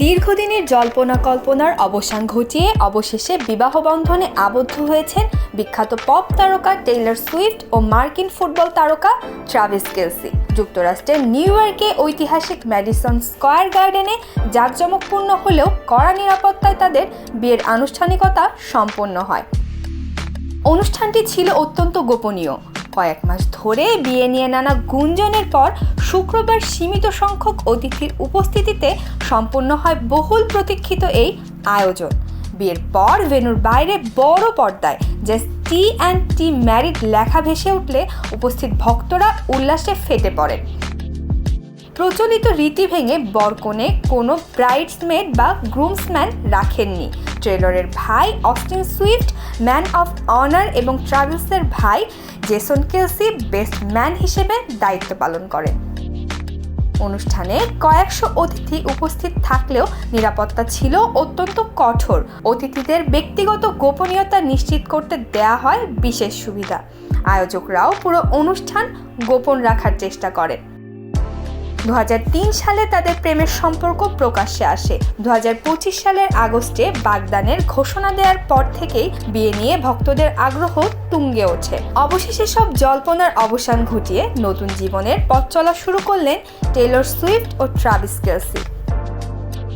দীর্ঘদিনের জল্পনা কল্পনার অবসান ঘটিয়ে অবশেষে বিবাহ বন্ধনে আবদ্ধ হয়েছেন বিখ্যাত পপ তারকা টেইলর সুইফট ও মার্কিন ফুটবল তারকা ট্রাভিস কেলসি। যুক্তরাষ্ট্রের নিউ ইয়র্কে ঐতিহাসিক ম্যাডিসন স্কয়ার গার্ডেনে জাঁকজমকপূর্ণ হলেও কড়া নিরাপত্তায় তাদের বিয়ের আনুষ্ঠানিকতা সম্পন্ন হয়। অনুষ্ঠানটি ছিল অত্যন্ত গোপনীয়। কয়েক মাস ধরে বিয়ে নিয়ে নানা গুঞ্জনের পর শুক্রবার সীমিত সংখ্যক অতিথির উপস্থিতিতে সম্পন্ন হয় বহুল প্রতীক্ষিত এই আয়োজন। বিয়ের পর ভেন্যুর বাইরে বড় পর্দায় just T and T married লেখা ভেসে উঠলে উপস্থিত ভক্তরা উল্লাসে ফেটে পড়েন। প্রচলিত রীতি ভেঙে বরকনে কোনো ব্রাইডসমেড বা গ্রুমসম্যান রাখেননি। টেইলরের ভাই Austin Swift man of honour এবং ট্রাভিসের ভাই জেসন কেলসি বেস্ট ম্যান হিসেবে দায়িত্ব পালন করেন। অনুষ্ঠানে কয়েকশো অতিথি উপস্থিত থাকলেও নিরাপত্তা ছিল অত্যন্ত কঠোর। অতিথিদের ব্যক্তিগত গোপনীয়তা নিশ্চিত করতে দেয়া হয় বিশেষ সুবিধা। আয়োজকরাও পুরো অনুষ্ঠান গোপন রাখার চেষ্টা করেন। 2003 সালে তাদের প্রেমের সম্পর্ক প্রকাশ্যে আসে। 2025 সালের আগস্টে বাগদানের ঘোষণা দেওয়ার পর থেকেই বিয়ে নিয়ে ভক্তদের আগ্রহ তুঙ্গে ওঠে। অবশেষে সব জল্পনার অবসান ঘটিয়ে নতুন জীবনের পথ চলা শুরু করলেন টেইলর সুইফট ও ট্রাভিস কেলসি।